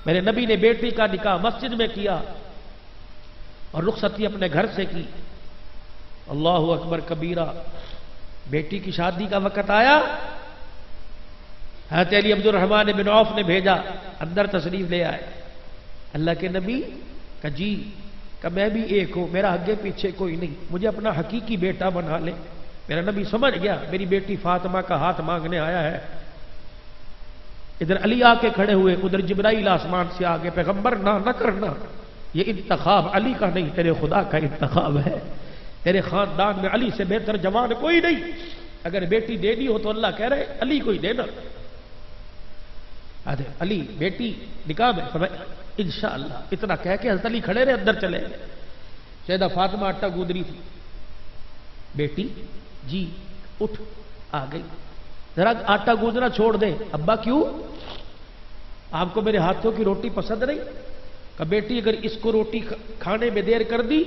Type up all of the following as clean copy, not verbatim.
میرے نبی نے بیٹی کا نکاح مسجد میں کیا اور رخصتی اپنے گھر سے کی. اللہ اکبر کبیرہ. بیٹی کی شادی کا وقت آیا، حضرت علی عبد الرحمن بن عوف نے بھیجا اندر تشریف لے آئے. اللہ کے نبی کہ جی کہ میں بھی ایک ہوں، میرا آگے پیچھے کوئی نہیں، مجھے اپنا حقیقی بیٹا بنا لے. میرا نبی سمجھ گیا میری بیٹی فاطمہ کا ہاتھ مانگنے آیا ہے. ادھر علی آ کے کھڑے ہوئے، ادھر جبرائیل آسمان سے آگے، پیغمبر نہ کرنا، یہ انتخاب علی کا نہیں تیرے خدا کا انتخاب ہے. تیرے خاندان میں علی سے بہتر جوان کوئی نہیں، اگر بیٹی دینی ہو تو اللہ کہہ رہے علی کو ہی دینا. علی بیٹی نکاح میں فرمایا انشاءاللہ. اتنا کہہ کے حضرت علی کھڑے رہے، اندر چلے گئے. سیدہ فاطمہ آٹا گودری تھی. بیٹی جی اٹھ، آ گئی. ذرا آٹا گوندنا چھوڑ دے. ابا کیوں؟ آپ کو میرے ہاتھوں کی روٹی پسند نہیں؟ کہ بیٹی اگر اس کو روٹی کھانے میں دیر کر دی،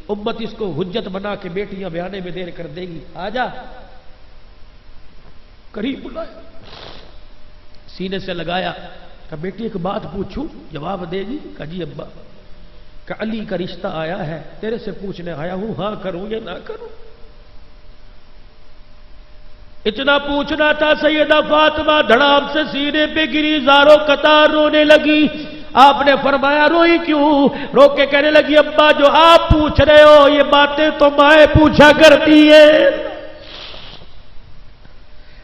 امت اس کو حجت بنا کے بیٹیاں بیانے میں دیر کر دے گی. آ جا. قریب بلایا، سینے سے لگایا. کہ بیٹی ایک بات پوچھوں، جواب دے گی؟ کہ جی ابا. کہ علی کا رشتہ آیا ہے، تیرے سے پوچھنے آیا ہوں، ہاں کروں یا نہ کروں. اتنا پوچھنا تھا، سیدہ فاطمہ دھڑام سے سینے پہ گری، زاروں قطار رونے لگی. آپ نے فرمایا روئی کیوں؟ رو کے کہنے لگی ابا جو آپ پوچھ رہے ہو یہ باتیں تو مائیں پوچھا کرتی ہے.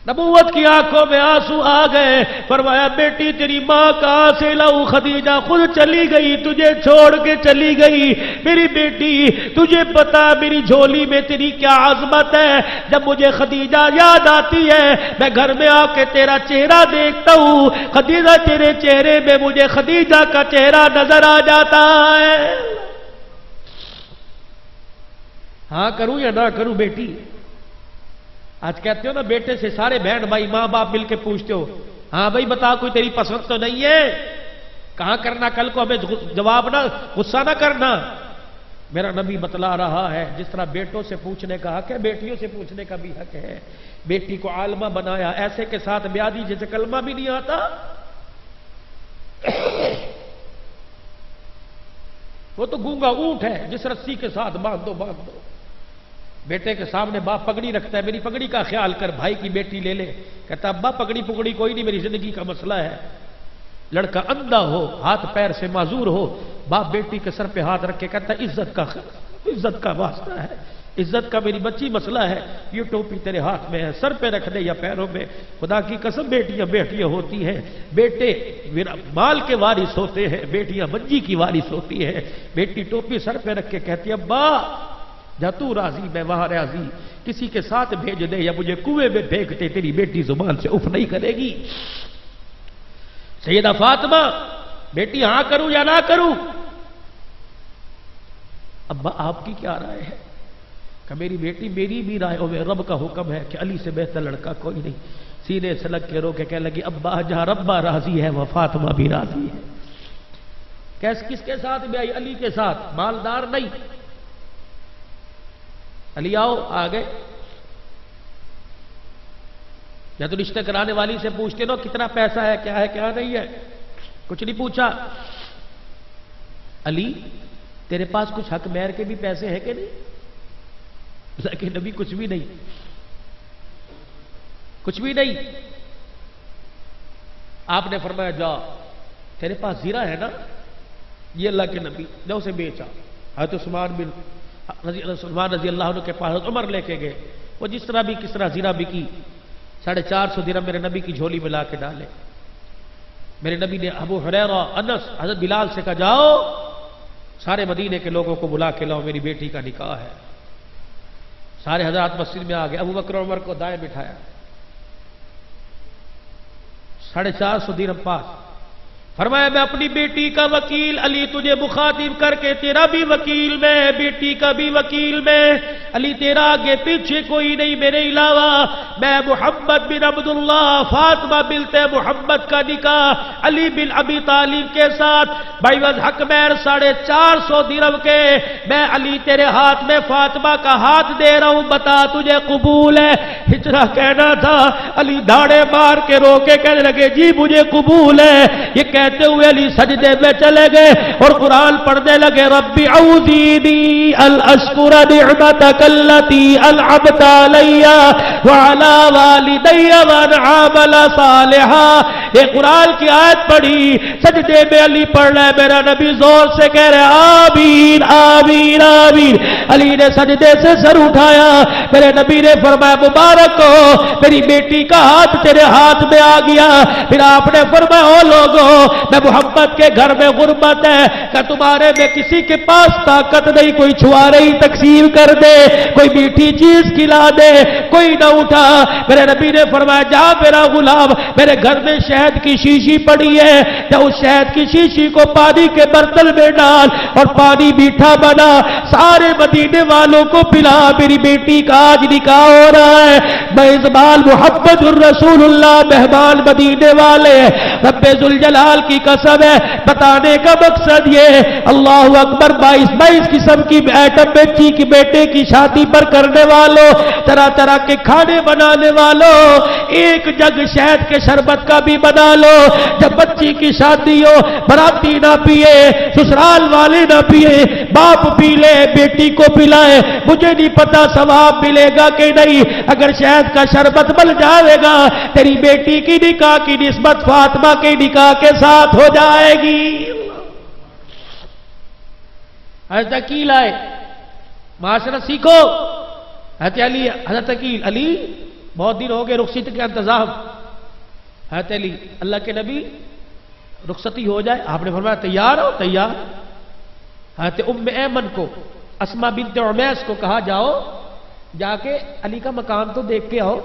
نبوت کی آنکھوں میں آنسو آ گئے. فرمایا بیٹی تیری ماں کہاں سے لاؤں؟ خدیجہ خود چلی گئی، تجھے چھوڑ کے چلی گئی. میری بیٹی تجھے پتا میری جھولی میں تیری کیا عظمت ہے. جب مجھے خدیجہ یاد آتی ہے میں گھر میں آ کے تیرا چہرہ دیکھتا ہوں، خدیجہ تیرے چہرے میں مجھے خدیجہ کا چہرہ نظر آ جاتا ہے. ہاں کروں یا نہ کروں بیٹی؟ آج کہتے ہو نا بیٹے سے سارے بہن بھائی ماں باپ مل کے پوچھتے ہو، ہاں بھائی بتا کوئی تیری پسند تو نہیں ہے؟ کہاں کرنا کل کو ہمیں جواب نہ، غصہ نہ کرنا. میرا نبی بتلا رہا ہے جس طرح بیٹوں سے پوچھنے کا حق ہے بیٹیوں سے پوچھنے کا بھی حق ہے. بیٹی کو عالمہ بنایا، ایسے کے ساتھ بیاہ دی جیسے کلمہ بھی نہیں آتا. وہ تو گونگا اونٹ ہے، جس رسی کے ساتھ باندھ دو باندھ دو. بیٹے کے سامنے باپ پگڑی رکھتا ہے، میری پگڑی کا خیال کر. بھائی کی بیٹی لے لے، کہتا ابا پگڑی پگڑی کوئی نہیں، میری زندگی کا مسئلہ ہے. لڑکا اندھا ہو، ہاتھ پیر سے معذور ہو، باپ بیٹی کے سر پہ ہاتھ رکھ کے کہتا عزت کا واسطہ ہے، عزت کا میری بچی مسئلہ ہے، یہ ٹوپی تیرے ہاتھ میں ہے، سر پہ رکھ دے یا پیروں میں. خدا کی قسم بیٹیاں ہوتی ہیں. بیٹے مال کے وارث ہوتے ہیں، بیٹیاں منجی کی وارث ہوتی ہیں. بیٹی ٹوپی سر پہ رکھ کے کہتی ابا جا تو راضی میں وہاں راضی، کسی کے ساتھ بھیج دے یا مجھے کنویں میں پھینک دے، تیری بیٹی زبان سے اف نہیں کرے گی. سیدہ فاطمہ بیٹی ہاں کروں یا نہ کروں؟ ابا آپ کی کیا رائے ہے؟ کہ میری بیٹی میری بھی رائے ہو، رب کا حکم ہے کہ علی سے بہتر لڑکا کوئی نہیں. سینے سے لگ کے رو کے کہنے لگی ابا جہاں ربا راضی ہے وہ فاطمہ بھی راضی ہے. کس کے ساتھ بھی آئی؟ علی کے ساتھ. مالدار نہیں. علی آؤ، آ گئے. یا تو رشتہ کرانے والی سے پوچھتے نا کتنا پیسہ ہے، کیا ہے کیا نہیں ہے، کچھ نہیں پوچھا. علی تیرے پاس کچھ حق مہر کے بھی پیسے ہیں کہ نہیں؟ لیکن نبی کچھ بھی نہیں، کچھ بھی نہیں. آپ نے فرمایا جا تیرے پاس زیرہ ہے نا، یہ اللہ کے نبی نے اسے بیچا. حضرت عثمان رضی اللہ عنہ کے پاس عمر لے کے گئے. وہ جس طرح بھی کس طرح زیرہ بکی، 450 درہم میرے نبی کی جھولی میں لا کے ڈالے. میرے نبی نے ابو ہریرہ، انس، حضرت بلال سے کہا جاؤ سارے مدینے کے لوگوں کو بلا کے لاؤ، میری بیٹی کا نکاح ہے. سارے حضرات مسجد میں آ گئے. ابو بکر عمر کو دائیں بٹھایا، 450 درہم پاس. فرمایا میں اپنی بیٹی کا وکیل، علی تجھے مخاطب کر کے تیرا بھی وکیل میں، بیٹی کا بھی وکیل میں. علی تیرا آگے پیچھے کوئی نہیں میرے علاوہ. میں محمد بن عبداللہ، فاطمہ بنت محمد کا نکاح علی بن ابی طالب کے ساتھ بعوض حق مہر 450 درہم کے میں علی تیرے ہاتھ میں فاطمہ کا ہاتھ دے رہا ہوں، بتا تجھے قبول ہے؟ اتنا کہنا تھا، علی دھاڑے مار کے رو کے کہنے لگے جی مجھے قبول ہے. یہ کہتے ہوئے علی سجدے میں چلے گئے اور قرآن پڑھنے لگے ربی اوزینی الاشکر نعمتک التی انعمت علی وعلی والدی وان عامل صالحا. یہ قرآن کی آیت پڑھی, سجدے میں علی پڑھ رہے, میرا نبی زور سے کہہ رہے آمین آمین آمین. علی نے سجدے سے سر اٹھایا, میرے نبی نے فرمایا مبارک ہو میری بیٹی کا ہاتھ تیرے ہاتھ میں آ گیا. پھر آپ نے فرمایا او لوگوں, میں محمد کے گھر میں غربت ہے کہ تمہارے میں کسی کے پاس طاقت نہیں, کوئی چھوارے ہی تقسیم کر دے, کوئی میٹھی چیز کھلا دے, کوئی نہ اٹھا. میرے نبی نے فرمایا جا میرا غلام, میرے گھر میں شہد کی شیشی پڑی ہے, جا اس شہد کی شیشی کو پانی کے برتن میں ڈال اور پانی میٹھا بنا, سارے مدینے والوں کو پلا. میری بیٹی کا آج نکاح ہو رہا ہے, میزبان محمد الرسول اللہ, مہمان مدینے والے. رب ذوالجلال کی قسم ہے, بتانے کا مقصد یہ اللہ اکبر 22 قسم کی ایٹم بچی کی بیٹے کی شادی پر کرنے والوں, طرح طرح کے کھانے بنانے والوں, ایک جگ شہد کے شربت کا بھی بنا لو. جب بچی کی شادی ہو براتی نہ پیے, سسرال والے نہ پیے, باپ پی لے, بیٹی کو پلائے. مجھے نہیں پتا ثواب ملے گا کہ نہیں, اگر شہد کا شربت بن جائے گا تیری بیٹی کی نکاح کی نسبت فاطمہ کے نکاح کے ساتھ ہو جائے گی. حضرت عقیل آئے, معاشرہ سیکھو. حضرت عقیل علی بہت دن ہو گئے رخصتی کا انتظام. حضرت علی اللہ کے نبی رخصتی ہو جائے, آپ نے فرمایا تیار ہو؟ تیار. حضرت ام ایمن کو, اسما بنت عمیس کو کہا جاؤ جا کے علی کا مقام تو دیکھ کے آؤ.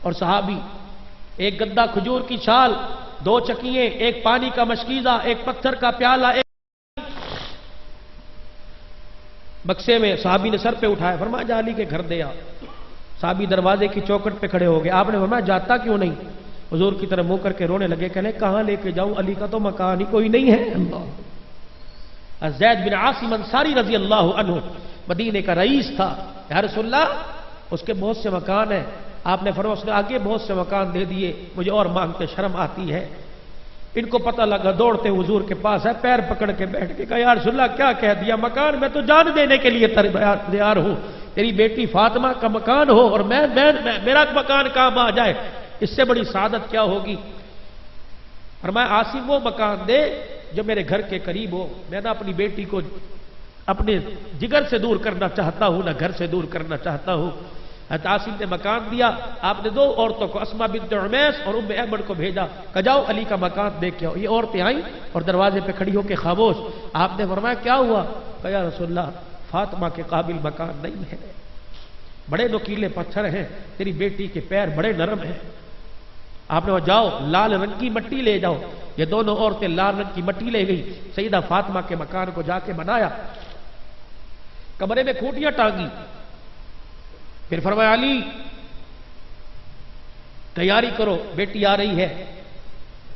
اور صحابی ایک گدا کھجور کی چھال, 2 چکیے, ایک پانی کا مشکیزہ, ایک پتھر کا پیالہ, ایک بکسے میں صحابی نے سر پہ اٹھایا, فرمایا جا علی کے گھر دے آ. صحابی دروازے کی چوکٹ پہ کھڑے ہو گئے. آپ نے فرمایا جاتا کیوں نہیں؟ حضور کی طرف منہ کر کے رونے لگے, کہنے کہاں لے کے جاؤں, علی کا تو مکان ہی کوئی نہیں ہے. اللہ. زید بن عاصم انصاری رضی اللہ عنہ مدینے کا رئیس تھا. یا رسول اللہ اس کے بہت سے مکان ہیں. آپ نے فرمایا اس نے آگے بہت سے مکان دے دیے, مجھے اور مانگتے شرم آتی ہے. ان کو پتہ لگا, دوڑتے حضور کے پاس ہے, پیر پکڑ کے بیٹھ کے کہا یا رسول اللہ کیا کہہ دیا, مکان میں تو جان دینے کے لیے تیار ہوں, تیری بیٹی فاطمہ کا مکان ہو اور میرا مکان کام آ جائے, اس سے بڑی سعادت کیا ہوگی. فرمایا عاصم وہ مکان دے جو میرے گھر کے قریب ہو, میں نہ اپنی بیٹی کو اپنے جگر سے دور کرنا چاہتا ہوں, نہ گھر سے دور کرنا چاہتا ہوں. حضرت عاصم نے مکان دیا. آپ نے 2 عورتوں کو, اسما بنت عمیس اور ام ایمن کو بھیجا, کہ جاؤ علی کا مکان دیکھ کے آؤ. یہ عورتیں آئیں اور دروازے پہ کھڑی ہو کے خاموش. آپ نے فرمایا کیا ہوا؟ کہ یا رسول اللہ فاطمہ کے قابل مکان نہیں ہے, بڑے نوکیلے پتھر ہیں, تیری بیٹی کے پیر بڑے نرم ہیں. آپ نے جاؤ لال رنگ کی مٹی لے جاؤ. یہ دونوں عورتیں لال رنگ کی مٹی لے گئی, سیدہ فاطمہ کے مکان کو جا کے بنایا, کمرے میں کھوٹیاں ٹانگی. پھر فرمایا علی تیاری کرو, بیٹی آ رہی ہے.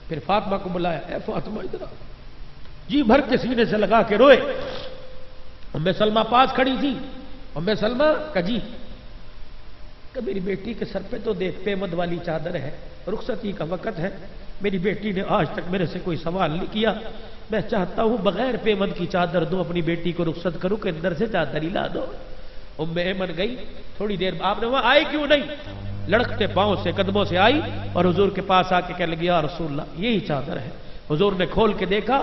پھر فاطمہ کو بلایا, اے فاطمہ ادھر آ. جی بھر کے سینے سے لگا کے روئے. ام سلمہ پاس کھڑی تھی. ام سلمہ کا جی کہ میری بیٹی کے سر پہ تو دیکھ پیمد والی چادر ہے, رخصتی کا وقت ہے, میری بیٹی نے آج تک میرے سے کوئی سوال نہیں کیا, میں چاہتا ہوں بغیر پیمد کی چادر دو, اپنی بیٹی کو رخصت کروں کہ اندر سے چادر ہی لا دو. ام ایمن گئی. تھوڑی دیر آپ نے وہاں آئے کیوں نہیں, لڑکتے پاؤں سے قدموں سے آئی اور حضور کے پاس آ کے کہنے لگی یا رسول اللہ یہی چادر ہے. حضور نے کھول کے دیکھا,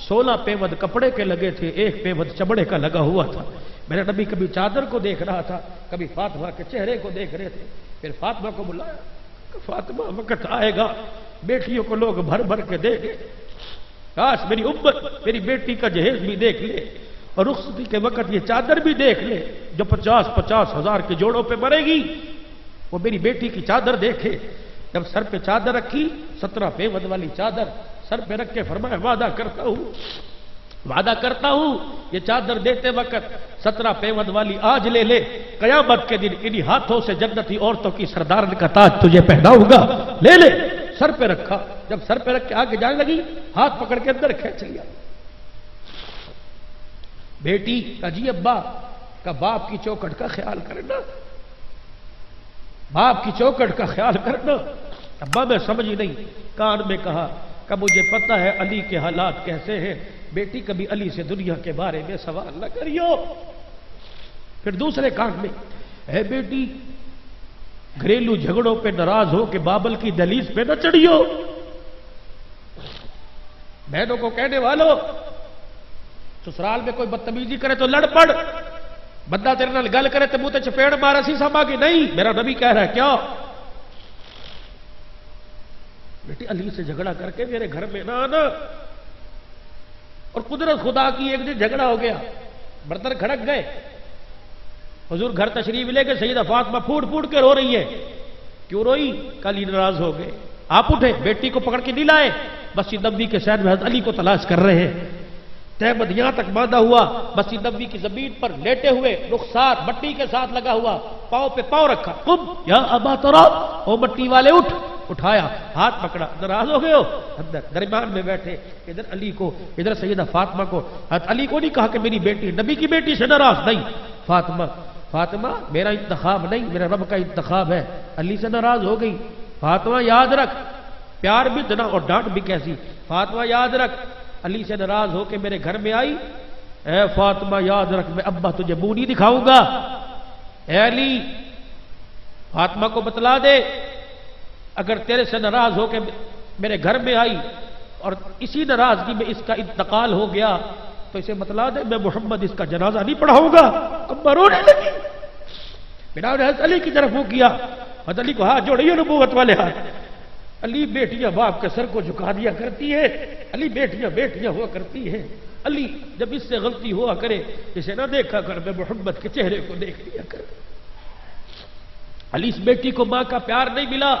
16 پیمد کپڑے کے لگے تھے, 1 پیمد چمڑے کا لگا ہوا تھا. میرے نبی کبھی چادر کو دیکھ رہا تھا, کبھی فاطمہ کے چہرے کو دیکھ رہے تھے. پھر فاطمہ کو بلایا کہ فاطمہ وقت آئے گا بیٹیوں کو لوگ بھر بھر کے دے گے, کاش میری امت میری بیٹی کا جہیز بھی دیکھ لے اور رخصتی کے وقت یہ چادر بھی دیکھ لے جو 50-50 ہزار کے جوڑوں پہ مرے گی, وہ میری بیٹی کی چادر دیکھے. جب سر پہ چادر رکھی, 17 پیمد والی چادر سر پہ رکھ کے فرمایا وعدہ کرتا ہوں یہ چادر دیتے وقت 17 پیمد والی آج لے لے, قیامت کے دن انہی ہاتھوں سے جنتی عورتوں کی سردارن کا تاج تجھے پہناؤں گا, لے لے. سر پہ رکھا, جب سر پہ رکھ کے آگے جانے لگی, ہاتھ پکڑ کے اندر کھینچ لیا. بیٹی کا جی ابا کا باپ کی چوکٹ کا خیال کرنا, باپ کی چوکٹ کا خیال کرنا. ابا میں سمجھی نہیں, کان میں کہا کہ مجھے پتہ ہے علی کے حالات کیسے ہیں، بیٹی کبھی علی سے دنیا کے بارے میں سوال نہ کریو۔ پھر دوسرے کان میں، اے بیٹی گھریلو جھگڑوں پہ ناراض ہو کہ بابل کی دہلیز پہ نہ چڑھیو۔ بہنوں کو کہنے والوں، سسرال میں کوئی بدتمیزی کرے تو لڑ پڑ، بندہ تیرے نال گل کرے تو منہ تے چپیڑ مارا سی سما کہ نہیں، میرا نبی کہہ رہا ہے کیا؟ بیٹی علی سے جھگڑا کر کے میرے گھر میں نہ آنا۔ اور قدرت خدا کی ایک دن جھگڑا ہو گیا، برتن کھڑک گئے، حضور گھر تشریف لے کے سیدہ فاطمہ پھوٹ پھوٹ کے رو رہی ہے۔ کیوں روئی؟ کل ہی ناراض ہو گئے۔ آپ اٹھے، بیٹی کو پکڑ کے نہیں لائے، مسجد نبوی کے شہر میں حضرت علی کو تلاش کر رہے ہیں۔ تہمد یہاں تک باندھا ہوا، مسجد نبوی کی زمین پر لیٹے ہوئے، رخسار مٹی کے ساتھ لگا ہوا، پاؤں پہ پاؤں رکھا، قم یا ابا تراب، او مٹی والے اٹھ، اٹھایا، ہاتھ پکڑا، ناراض ہو گئے ہو؟ اندر درمیان میں بیٹھے، ادھر علی کو، ادھر سیدہ فاطمہ کو۔ حضرت علی کو نہیں کہا کہ میری بیٹی، نبی کی بیٹی سے ناراض نہیں، فاطمہ میرا انتخاب نہیں، میرا رب کا انتخاب ہے، علی سے ناراض ہو گئی۔ فاطمہ یاد رکھ، پیار بھی اتنا اور ڈانٹ بھی کیسی۔ فاطمہ یاد رکھ، علی سے ناراض ہو کے میرے گھر میں آئی، اے فاطمہ یاد رکھ، میں ابا تجھے منہ نہیں دکھاؤں گا۔ اے علی، فاطمہ کو بتلا دے، اگر تیرے سے ناراض ہو کے میرے گھر میں آئی اور اسی ناراضگی میں اس کا انتقال ہو گیا تو اسے بتلا دے میں محمد اس کا جنازہ نہیں پڑھاؤں گا۔ ابا رونے لگی، بنا نے حضرت علی کی طرف منہ کیا، حضرت علی کو ہاتھ جوڑیے، نبوت والے ہاتھ۔ علی بیٹیاں باپ کے سر کو جھکا دیا کرتی ہے، علی بیٹیاں ہوا کرتی ہیں، علی جب اس سے غلطی ہوا کرے اسے نہ دیکھا کر، میں محمد کے چہرے کو دیکھ لیا کر۔ علی اس بیٹی کو ماں کا پیار نہیں ملا۔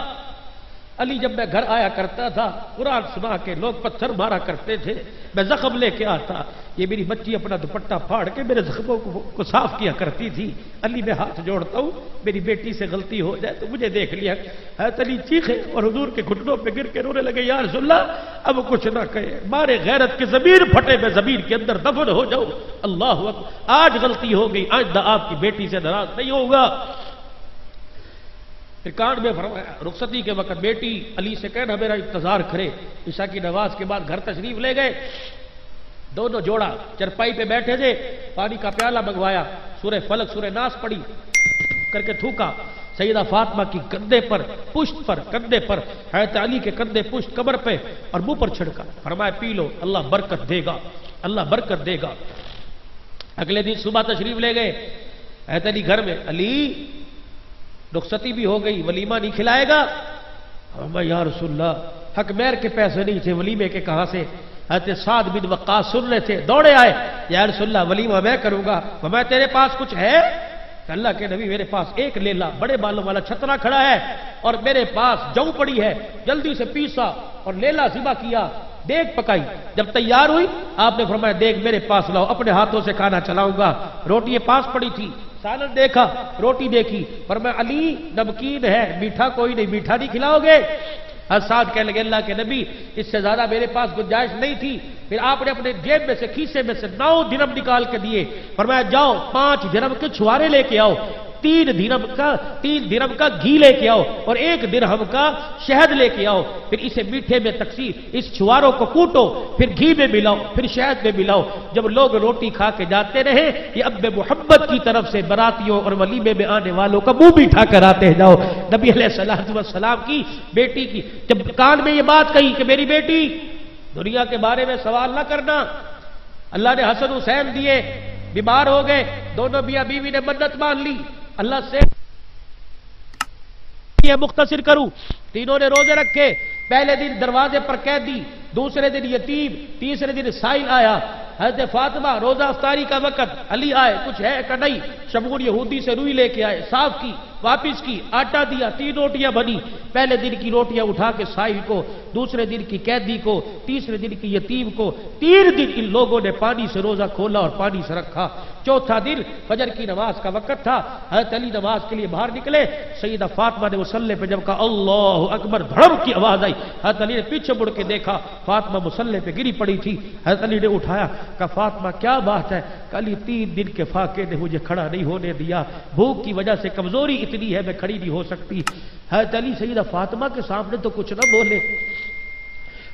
علی جب میں گھر آیا کرتا تھا، قرآن سنا کے لوگ پتھر مارا کرتے تھے، میں زخم لے کے آتا، یہ میری بچی اپنا دوپٹہ پھاڑ کے میرے زخموں کو صاف کیا کرتی تھی۔ علی میں ہاتھ جوڑتا ہوں، میری بیٹی سے غلطی ہو جائے تو مجھے دیکھ لیا۔ حضرت علی چیخے اور حضور کے گھٹنوں پہ گر کے رونے لگے، یا رسول اللہ اب کچھ نہ کہے، مارے غیرت کے ضمیر پھٹے، میں زمین کے اندر دفن ہو جاؤں۔ اللہ اکبر، آج غلطی ہو گئی، آئندہ آپ کی بیٹی سے ناراض نہیں ہوگا۔ پھر کان میں فرمایا، رخصتی کے وقت بیٹی علی سے کہنا میرا انتظار کرے۔ عشاء کی نماز کے بعد گھر تشریف لے گئے، دونوں جوڑا چرپائی پہ بیٹھے تھے، پانی کا پیالہ منگوایا، سورہ فلق سورہ ناس پڑھی کر کے تھوکا، سیدہ فاطمہ کی کندھے پر، پشت پر، کندھے پر، حضرت علی کے کندھے پشت کمر پہ اور منہ پر چھڑکا، فرمایا پی لو، اللہ برکت دے گا، اللہ برکت دے گا۔ اگلے دن صبح تشریف لے گئے حضرت علی گھر میں، علی رخصتی بھی ہو گئی، ولیمہ نہیں کھلائے گا؟ یا رسول اللہ، حق مہر کے پیسے نہیں تھے، ولیمے کے کہاں سے؟ حضرت سعد بن وقاص سن رہے تھے، دوڑے آئے، یا رسول اللہ ولیمہ میں کروں گا۔ میں تیرے پاس کچھ ہے؟ اللہ کے نبی میرے پاس ایک لیلا بڑے بالوں والا چھترا کھڑا ہے اور میرے پاس جو پڑی ہے، جلدی سے پیسا اور لیلا ذبح کیا، دیگ پکائی، جب تیار ہوئی آپ نے فرمایا دیگ میرے پاس لاؤ، اپنے ہاتھوں سے کھانا چلاؤں گا۔ روٹی پاس پڑی تھی، سالن دیکھا، روٹی دیکھی، فرمایا علی نمکین ہے، میٹھا کوئی نہیں، میٹھا نہیں کھلاؤ گے؟ سعد کہنے لگے اللہ کے نبی اس سے زیادہ میرے پاس گنجائش نہیں تھی۔ پھر آپ نے اپنے جیب میں سے، کھیسے میں سے 9 درہم نکال کے دیے، فرمایا جاؤ 5 درہم کے چھوارے لے کے آؤ، 3 درہم کا گھی لے کے آؤ اور 1 درہم کا شہد لے کے آؤ، پھر اسے میٹھے میں تقسیم، اس چھواروں کو کوٹو، پھر گھی میں ملاؤ، پھر شہد میں ملاؤ۔ جب لوگ روٹی کھا کے جاتے رہے، یہ اب محمد کی طرف سے براتیوں اور ولیمے میں آنے والوں کا منہ بھی اٹھا کر آتے جاؤ۔ نبی علیہ السلام کی بیٹی کی جب کان میں یہ بات کہی کہ میری بیٹی دنیا کے بارے میں سوال نہ کرنا، اللہ نے حسن حسین دیے، بیمار ہو گئے، دونوں میاں بیوی نے منت مان لی، اللہ سے یہ مختصر کروں، تینوں نے روزے رکھے، پہلے دن دروازے پر قیدی، دوسرے دن یتیم، تیسرے دن سائل آیا، حضرت فاطمہ روزہ افطاری کا وقت، علی آئے کچھ ہے کہ نہیں، شمون یہودی سے روئی لے کے آئے، صاف کی، واپس کی، آٹا دیا، 3 روٹیاں بنی، پہلے دن کی روٹیاں اٹھا کے سائل کو، دوسرے دن کی قیدی کو، تیسرے دن کی یتیم کو، 3 دن ان لوگوں نے پانی سے روزہ کھولا اور پانی سے رکھا۔ چوتھا دن فجر کی نماز کا وقت تھا، حضرت علی نماز کے لیے باہر نکلے، سیدہ فاطمہ نے مصلی پہ جب کہا اللہ اکبر، دھڑم کی آواز آئی، حضرت علی نے پیچھے مڑ کے دیکھا، فاطمہ مصلی پہ گری پڑی تھی، حضرت علی نے اٹھایا، کہا فاطمہ کیا بات ہے؟ کہ علی 3 دن کے فاقے نے مجھے کھڑا نہیں ہونے دیا، بھوک کی وجہ سے کمزوری اتنی ہے میں کھڑی نہیں ہو سکتی۔ حضرت علی سیدہ فاطمہ کے سامنے تو کچھ نہ بولے،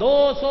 200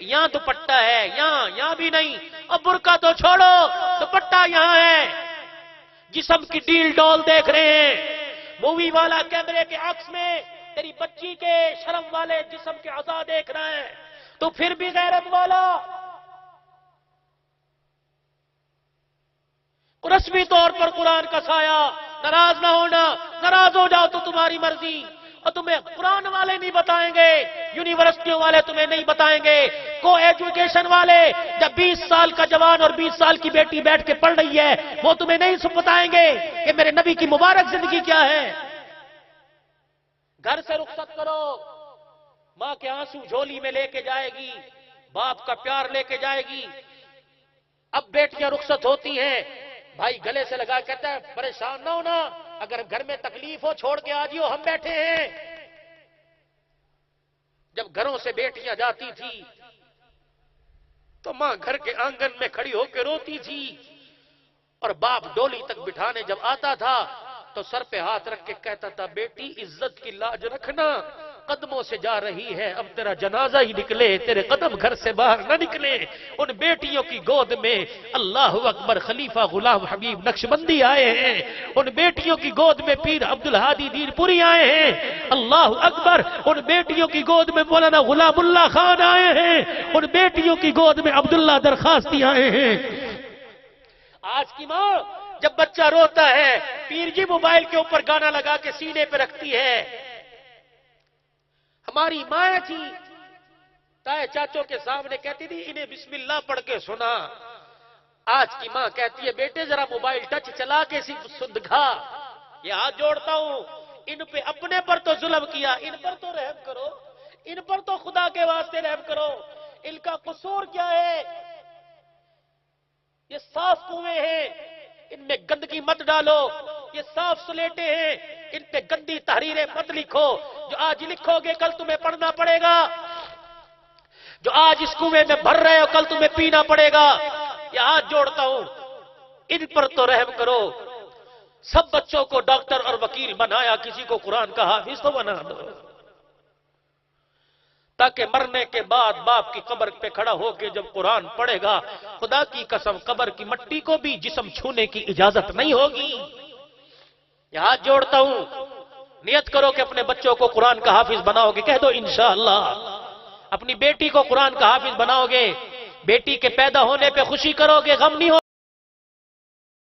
یہاں دوپٹہ ہے، یہاں بھی نہیں، اب برقع تو چھوڑو، دوپٹہ یہاں ہے، جسم کی ڈیل ڈول دیکھ رہے ہیں، مووی والا کیمرے کے عکس میں تیری بچی کے شرم والے جسم کے اعضاء دیکھ رہا ہے، تو پھر بھی غیرت والا رسمی طور پر قرآن کا سایہ، ناراض نہ ہونا، ناراض ہو جاؤ تو تمہاری مرضی، اور تمہیں قرآن والے نہیں بتائیں گے، یونیورسٹیوں والے تمہیں نہیں بتائیں گے، کو ایجوکیشن والے جب 20 سال کا جوان اور 20 سال کی بیٹی بیٹھ کے پڑھ رہی ہے وہ تمہیں نہیں بتائیں گے کہ میرے نبی کی مبارک زندگی کیا ہے۔ گھر سے رخصت کرو، ماں کے آنسو جھولی میں لے کے جائے گی، باپ کا پیار لے کے جائے گی۔ اب بیٹیاں رخصت ہوتی ہیں، بھائی گلے سے لگا کہتا ہے پریشان نہ ہونا، اگر گھر میں تکلیف ہو چھوڑ کے آ جیو، ہم بیٹھے ہیں۔ جب گھروں سے بیٹیاں جاتی تھی تو ماں گھر کے آنگن میں کھڑی ہو کے روتی تھی، اور باپ ڈولی تک بٹھانے جب آتا تھا تو سر پہ ہاتھ رکھ کے کہتا تھا بیٹی عزت کی لاج رکھنا، قدموں سے جا رہی ہے، اب تیرا جنازہ ہی نکلے، تیرے قدم گھر سے باہر نہ نکلے۔ ان بیٹیوں کی گود میں اللہ اکبر خلیفہ غلام حبیب نقشبندی آئے ہیں، ان بیٹیوں کی گود میں پیر عبدالہادی دین پوری آئے ہیں، اللہ اکبر، ان بیٹیوں کی گود میں مولانا غلام اللہ خان آئے ہیں، ان بیٹیوں کی گود میں عبداللہ درخواستی آئے ہیں۔ آج کی ماں جب بچہ روتا ہے پیر جی موبائل کے اوپر گانا لگا کے سینے پہ رکھتی ہے۔ ہماری ماں تھی تائے چاچوں کے سامنے کہتی تھی انہیں بسم اللہ پڑھ کے سنا، آج کی ماں کہتی ہے بیٹے ذرا موبائل ٹچ چلا کے دکھا۔ یہ ہاتھ جوڑتا ہوں، ان پہ اپنے پر تو ظلم کیا، ان پر تو رحم کرو، ان پر تو خدا کے واسطے رحم کرو، ان کا قصور کیا ہے؟ یہ صاف کنویں ہیں، ان میں گندگی مت ڈالو، یہ صاف سلیٹیں ہیں، ان پہ گندی تحریریں مت لکھو، جو آج لکھو گے کل تمہیں پڑھنا پڑے گا، جو آج اس کنویں میں بھر رہے ہو کل تمہیں پینا پڑے گا۔ یہ ہاتھ جوڑتا ہوں، ان پر تو رحم کرو۔ سب بچوں کو ڈاکٹر اور وکیل بنایا، کسی کو قرآن کا حافظ تو بنا دو، تاکہ مرنے کے بعد باپ کی قبر پہ کھڑا ہو کے جب قرآن پڑھے گا، خدا کی قسم قبر کی مٹی کو بھی جسم چھونے کی اجازت نہیں ہوگی۔ یہ ہاتھ جوڑتا ہوں، نیت کرو کہ اپنے بچوں کو قرآن کا حافظ بناؤ گے، کہہ دو انشاءاللہ۔ اپنی بیٹی کو قرآن کا حافظ بناؤ گے، بیٹی کے پیدا ہونے پہ خوشی کرو گے، غم نہیں ہو